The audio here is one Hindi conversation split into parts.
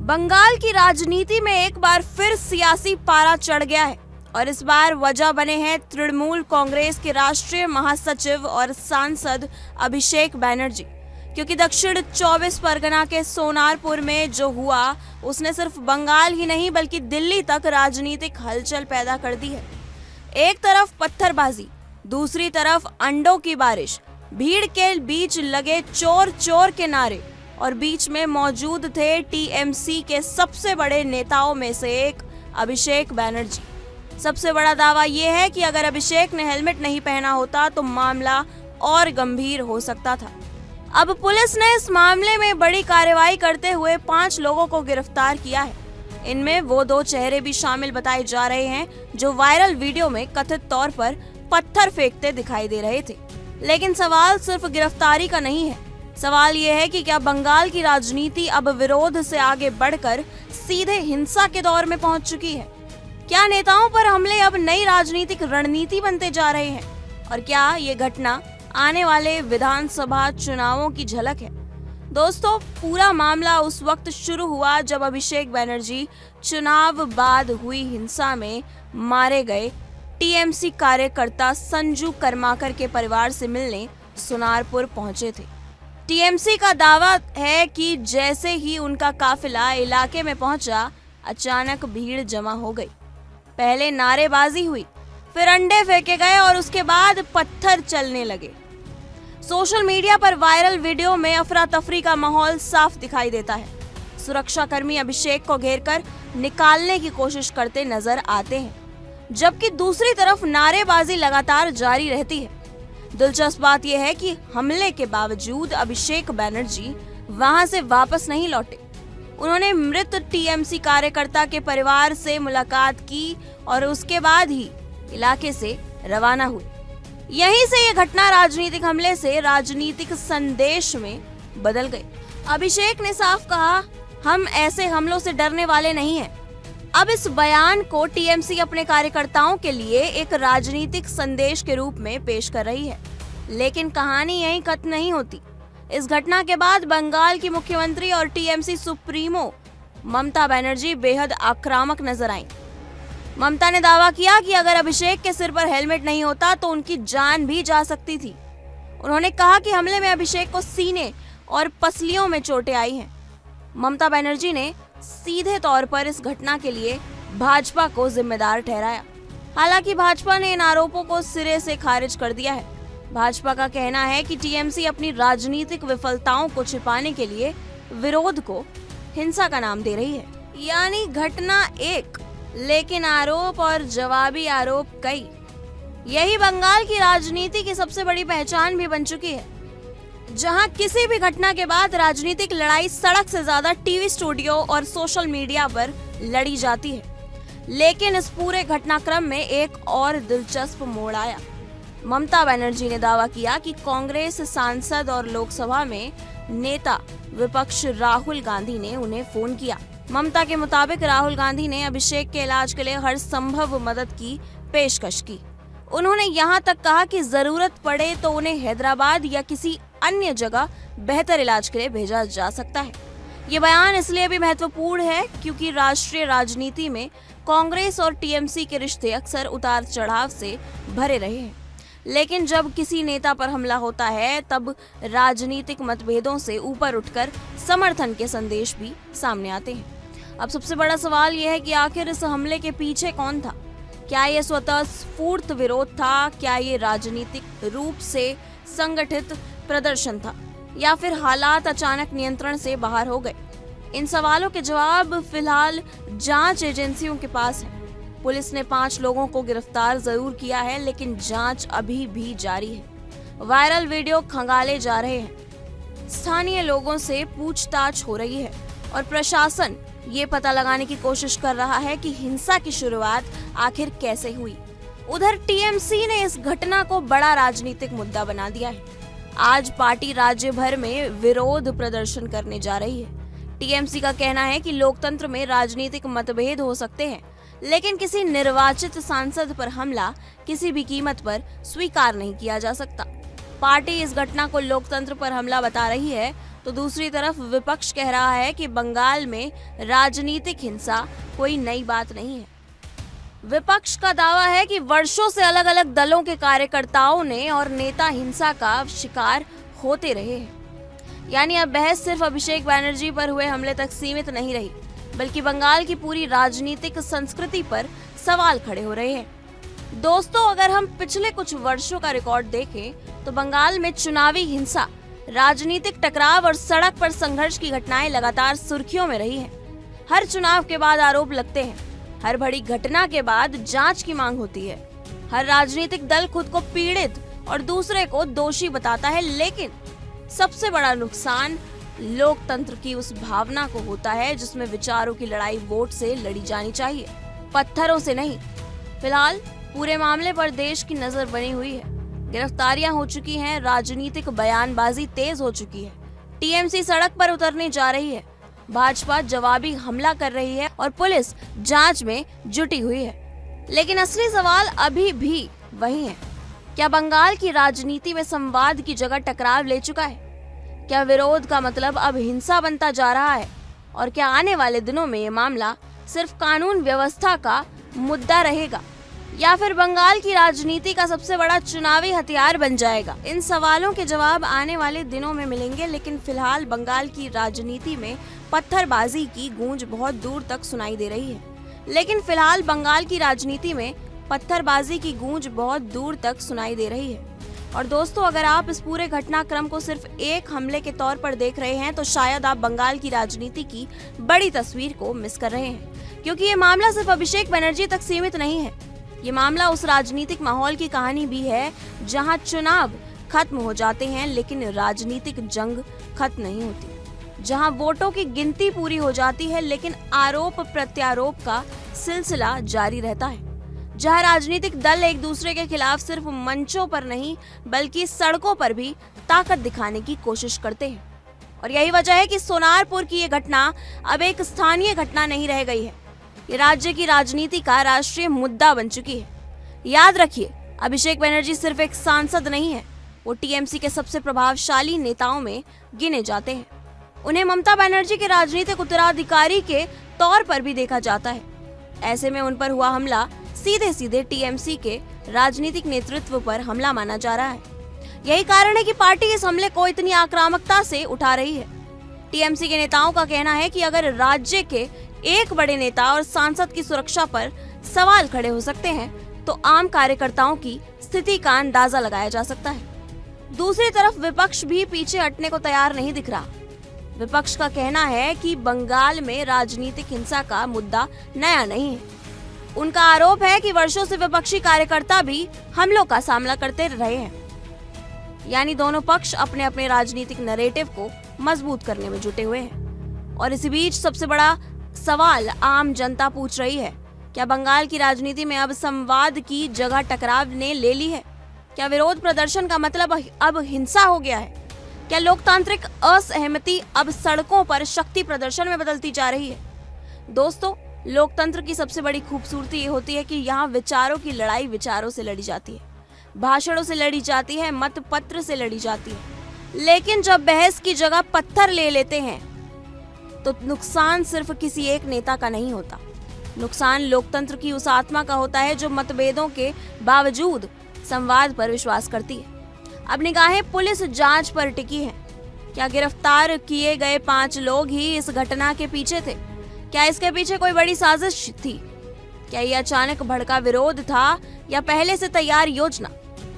बंगाल की राजनीति में एक बार फिर सियासी पारा चढ़ गया है और इस बार वजह बने हैं तृणमूल कांग्रेस के राष्ट्रीय महासचिव और सांसद अभिषेक बैनर्जी। क्योंकि दक्षिण 24 परगना के सोनारपुर में जो हुआ उसने सिर्फ बंगाल ही नहीं बल्कि दिल्ली तक राजनीतिक हलचल पैदा कर दी है। एक तरफ पत्थरबाजी, दूसरी तरफ अंडों की बारिश, भीड़ के बीच लगे चोर चोर के नारे और बीच में मौजूद थे टीएमसी के सबसे बड़े नेताओं में से एक अभिषेक बैनर्जी। सबसे बड़ा दावा यह है कि अगर अभिषेक ने हेलमेट नहीं पहना होता तो मामला और गंभीर हो सकता था। अब पुलिस ने इस मामले में बड़ी कार्रवाई करते हुए 5 लोगों को गिरफ्तार किया है। इनमें वो 2 चेहरे भी शामिल बताए जा रहे हैं जो वायरल वीडियो में कथित तौर पर पत्थर फेंकते दिखाई दे रहे थे। लेकिन सवाल सिर्फ गिरफ्तारी का नहीं है। सवाल ये है कि क्या बंगाल की राजनीति अब विरोध से आगे बढ़कर सीधे हिंसा के दौर में पहुंच चुकी है? क्या नेताओं पर हमले अब नई राजनीतिक रणनीति बनते जा रहे हैं? और क्या ये घटना आने वाले विधानसभा चुनावों की झलक है? दोस्तों, पूरा मामला उस वक्त शुरू हुआ जब अभिषेक बैनर्जी चुनाव बाद हुई हिंसा में मारे गए टीएमसी कार्यकर्ता संजू कर्माकर के परिवार से मिलने सोनारपुर पहुंचे थे। टीएमसी का दावा है कि जैसे ही उनका काफिला इलाके में पहुंचा, अचानक भीड़ जमा हो गई। पहले नारेबाजी हुई, फिर अंडे फेंके गए और उसके बाद पत्थर चलने लगे। सोशल मीडिया पर वायरल वीडियो में अफरा तफरी का माहौल साफ दिखाई देता है। सुरक्षाकर्मी अभिषेक को घेरकर निकालने की कोशिश करते नजर आते हैं, जबकि दूसरी तरफ नारेबाजी लगातार जारी रहती है। दिलचस्प बात यह है कि हमले के बावजूद अभिषेक बैनर्जी वहां से वापस नहीं लौटे। उन्होंने मृत टीएमसी कार्यकर्ता के परिवार से मुलाकात की और उसके बाद ही इलाके से रवाना हुए। यहीं से ये घटना राजनीतिक हमले से राजनीतिक संदेश में बदल गई। अभिषेक ने साफ कहा, हम ऐसे हमलों से डरने वाले नहीं हैं। अब इस बयान को टीएमसी अपने कार्यकर्ताओं के लिए एक राजनीतिक संदेश के रूप में पेश कर रही है। लेकिन कहानी यहीं खत्म नहीं होती। इस घटना के बाद बंगाल की मुख्यमंत्री और टीएमसी सुप्रीमो ममता बनर्जी बेहद आक्रामक नजर आईं। ममता ने दावा किया कि अगर अभिषेक के सिर पर हेलमेट नहीं होता तो उनकी जान भी जा सकती थी। उन्होंने कहा कि हमले में अभिषेक को सीने और पसलियों में चोटें आई हैं। ममता बनर्जी ने सीधे तौर पर इस घटना के लिए भाजपा को जिम्मेदार ठहराया। हालांकि भाजपा ने इन आरोपों को सिरे से खारिज कर दिया है। भाजपा का कहना है कि टीएमसी अपनी राजनीतिक विफलताओं को छिपाने के लिए विरोध को हिंसा का नाम दे रही है। यानी घटना एक, लेकिन आरोप और जवाबी आरोप कई। यही बंगाल की राजनीति की सबसे बड़ी पहचान भी बन चुकी है, जहां किसी भी घटना के बाद राजनीतिक लड़ाई सड़क से ज्यादा टीवी स्टूडियो और सोशल मीडिया पर लड़ी जाती है। लेकिन इस पूरे घटनाक्रम में एक और दिलचस्प मोड़ आया। ममता बनर्जी ने दावा किया कि कांग्रेस सांसद और लोकसभा में नेता विपक्ष राहुल गांधी ने उन्हें फोन किया। ममता के मुताबिक राहुल गांधी ने अभिषेक के इलाज के लिए हर संभव मदद की पेशकश की। उन्होंने यहाँ तक कहा कि जरूरत पड़े तो उन्हें हैदराबाद या किसी अन्य जगह बेहतर इलाज के लिए भेजा जा सकता है। ये बयान इसलिए भी महत्वपूर्ण है क्योंकि राष्ट्रीय राजनीति में कांग्रेस और टीएमसी के रिश्ते अक्सर उतार चढ़ाव से भरे रहे हैं। लेकिन जब किसी नेता पर हमला होता है तब राजनीतिक मतभेदों से ऊपर उठकर समर्थन के संदेश भी सामने आते हैं। अब सबसे बड़ा सवाल यह है कि आखिर इस हमले के पीछे कौन था? क्या ये स्वतः स्फूर्त विरोध था? क्या ये राजनीतिक रूप से संगठित प्रदर्शन था? या फिर हालात अचानक नियंत्रण से बाहर हो गए? इन सवालों के जवाब फिलहाल जांच एजेंसियों के पास है। पुलिस ने 5 लोगों को गिरफ्तार जरूर किया है, लेकिन जांच अभी भी जारी है। वायरल वीडियो खंगाले जा रहे हैं, स्थानीय लोगों से पूछताछ हो रही है और प्रशासन ये पता लगाने की कोशिश कर रहा है कि हिंसा की शुरुआत आखिर कैसे हुई। उधर टीएमसी ने इस घटना को बड़ा राजनीतिक मुद्दा बना दिया है। आज पार्टी राज्य भर में विरोध प्रदर्शन करने जा रही है। टीएमसी का कहना है कि लोकतंत्र में राजनीतिक मतभेद हो सकते हैं, लेकिन किसी निर्वाचित सांसद पर हमला किसी भी कीमत पर स्वीकार नहीं किया जा सकता। पार्टी इस घटना को लोकतंत्र पर हमला बता रही है तो दूसरी तरफ विपक्ष कह रहा है कि बंगाल में राजनीतिक हिंसा कोई नई बात नहीं है। विपक्ष का दावा है कि वर्षों से अलग अलग दलों के कार्यकर्ताओं ने और नेता हिंसा का शिकार होते रहे हैं। यानी अब बहस सिर्फ अभिषेक बैनर्जी पर हुए हमले तक सीमित नहीं रही, बल्कि बंगाल की पूरी राजनीतिक संस्कृति पर सवाल खड़े हो रहे हैं। दोस्तों, अगर हम पिछले कुछ वर्षों का रिकॉर्ड देखें तो बंगाल में चुनावी हिंसा, राजनीतिक टकराव और सड़क पर संघर्ष की घटनाएं लगातार सुर्खियों में रही हैं। हर चुनाव के बाद आरोप लगते हैं, हर बड़ी घटना के बाद जांच की मांग होती है। हर राजनीतिक दल खुद को पीड़ित और दूसरे को दोषी बताता है, लेकिन सबसे बड़ा नुकसान लोकतंत्र की उस भावना को होता है जिसमें विचारों की लड़ाई वोट से लड़ी जानी चाहिए, पत्थरों से नहीं। फिलहाल पूरे मामले पर देश की नजर बनी हुई है। गिरफ्तारियां हो चुकी हैं, राजनीतिक बयानबाजी तेज हो चुकी है, टीएमसी सड़क पर उतरने जा रही है, भाजपा जवाबी हमला कर रही है और पुलिस जांच में जुटी हुई है। लेकिन असली सवाल अभी भी वही है। क्या बंगाल की राजनीति में संवाद की जगह टकराव ले चुका है? क्या विरोध का मतलब अब हिंसा बनता जा रहा है? और क्या आने वाले दिनों में ये मामला सिर्फ कानून व्यवस्था का मुद्दा रहेगा या फिर बंगाल की राजनीति का सबसे बड़ा चुनावी हथियार बन जाएगा? इन सवालों के जवाब आने वाले दिनों में मिलेंगे, लेकिन फिलहाल बंगाल की राजनीति में पत्थरबाजी की गूंज बहुत दूर तक सुनाई दे रही है। और दोस्तों, अगर आप इस पूरे घटनाक्रम को सिर्फ एक हमले के तौर पर देख रहे हैं तो शायद आप बंगाल की राजनीति की बड़ी तस्वीर को मिस कर रहे हैं, क्योंकि ये मामला सिर्फ अभिषेक बनर्जी तक सीमित नहीं है। ये मामला उस राजनीतिक माहौल की कहानी भी है जहां चुनाव खत्म हो जाते हैं लेकिन राजनीतिक जंग खत्म नहीं होती, जहां वोटों की गिनती पूरी हो जाती है लेकिन आरोप प्रत्यारोप का सिलसिला जारी रहता है, जहां राजनीतिक दल एक दूसरे के खिलाफ सिर्फ मंचों पर नहीं बल्कि सड़कों पर भी ताकत दिखाने की कोशिश करते हैं। और यही वजह है कि सोनारपुर की ये घटना अब एक स्थानीय घटना नहीं रह गई है, ये राज्य की राजनीति का राष्ट्रीय मुद्दा बन चुकी है। याद रखिए, अभिषेक बनर्जी सिर्फ एक सांसद नहीं है, वो टीएमसी के सबसे प्रभावशाली नेताओं में गिने जाते हैं। उन्हें ममता बनर्जी के राजनीतिक उत्तराधिकारी के तौर पर भी देखा जाता है। ऐसे में उन पर हुआ हमला सीधे सीधे टीएमसी के राजनीतिक नेतृत्व पर हमला माना जा रहा है। यही कारण है कि पार्टी इस हमले को इतनी आक्रामकता से उठा रही है। टीएमसी के नेताओं का कहना है कि अगर राज्य के एक बड़े नेता और सांसद की सुरक्षा पर सवाल खड़े हो सकते हैं तो आम कार्यकर्ताओं की स्थिति का अंदाजा लगाया जा सकता है। दूसरी तरफ विपक्ष भी पीछे हटने को तैयार नहीं दिख रहा। विपक्ष का कहना है कि बंगाल में राजनीतिक हिंसा का मुद्दा नया नहीं है। उनका आरोप है कि वर्षों से विपक्षी कार्यकर्ता भी हमलों का सामना करते रहे हैं, यानी दोनों पक्ष अपने अपने राजनीतिक नैरेटिव को मजबूत करने में जुटे हुए हैं। और इसी बीच सबसे बड़ा सवाल आम जनता पूछ रही है, क्या बंगाल की राजनीति में अब संवाद की जगह टकराव ने ले ली है? क्या विरोध प्रदर्शन का मतलब अब हिंसा हो गया है? क्या लोकतांत्रिक असहमति अब सड़कों पर शक्ति प्रदर्शन में बदलती जा रही है? दोस्तों, लोकतंत्र की सबसे बड़ी खूबसूरती ये होती है कि यहाँ विचारों की लड़ाई विचारों से लड़ी जाती है, भाषणों से लड़ी जाती है, मत पत्र से लड़ी जाती है। लेकिन जब बहस की जगह पत्थर ले लेते हैं तो नुकसान सिर्फ किसी एक नेता का नहीं होता, नुकसान लोकतंत्र की उस आत्मा का होता है जो मतभेदों के बावजूद संवाद पर विश्वास करती है। अब निगाहें पुलिस जांच पर टिकी हैं। क्या गिरफ्तार किए गए 5 लोग ही इस घटना के पीछे थे? क्या इसके पीछे कोई बड़ी साजिश थी? क्या ये अचानक भड़का विरोध था या पहले से तैयार योजना?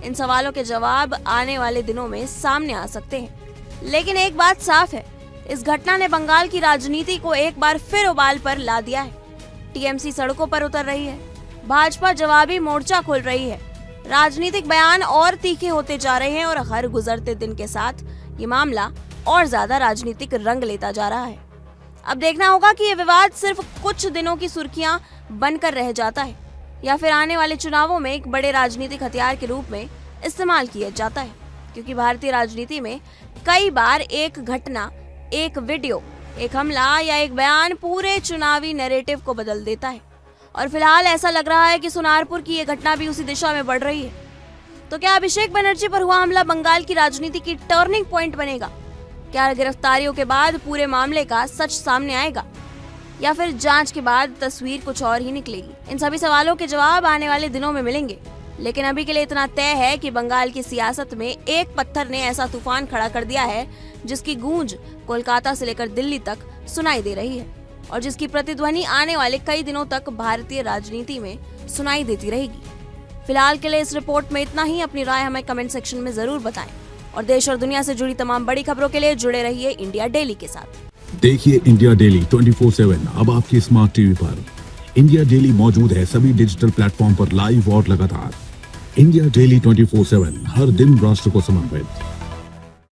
इन सवालों के जवाब आने वाले दिनों में सामने आ सकते हैं। लेकिन एक बात साफ है, इस घटना ने बंगाल की राजनीति को एक बार फिर उबाल पर ला दिया है। टीएमसी सड़कों पर उतर रही है, भाजपा जवाबी मोर्चा खोल रही है, राजनीतिक बयान और तीखे होते जा रहे हैं और हर गुजरते दिन के साथ ये मामला और ज्यादा राजनीतिक रंग लेता जा रहा है। अब देखना होगा कि ये विवाद सिर्फ कुछ दिनों की सुर्खियां बनकर रह जाता है या फिर आने वाले चुनावों में एक बड़े राजनीतिक हथियार के रूप में इस्तेमाल किया जाता है, क्योंकि भारतीय राजनीति में कई बार एक घटना, एक वीडियो, एक हमला या एक बयान पूरे चुनावी नैरेटिव को बदल देता है। और फिलहाल ऐसा लग रहा है कि सोनारपुर की ये घटना भी उसी दिशा में बढ़ रही है। तो क्या अभिषेक बनर्जी पर हुआ हमला बंगाल की राजनीति की टर्निंग पॉइंट बनेगा? क्या गिरफ्तारियों के बाद पूरे मामले का सच सामने आएगा या फिर जांच के बाद तस्वीर कुछ और ही निकलेगी? इन सभी सवालों के जवाब आने वाले दिनों में मिलेंगे, लेकिन अभी के लिए इतना तय है कि बंगाल की सियासत में एक पत्थर ने ऐसा तूफान खड़ा कर दिया है जिसकी गूंज कोलकाता से लेकर दिल्ली तक सुनाई दे रही है और जिसकी प्रतिध्वनि आने वाले कई दिनों तक भारतीय राजनीति में सुनाई देती रहेगी। फिलहाल के लिए इस रिपोर्ट में इतना ही। अपनी राय हमें कमेंट सेक्शन में जरूर बताएं और देश और दुनिया से जुड़ी तमाम बड़ी खबरों के लिए जुड़े रहिए इंडिया डेली के साथ। देखिए इंडिया डेली 24/7 अब आपकी स्मार्ट टीवी पर। इंडिया डेली मौजूद है सभी डिजिटल प्लेटफॉर्म पर लाइव और लगातार। इंडिया डेली 24/7 हर दिन राष्ट्र को समर्पित।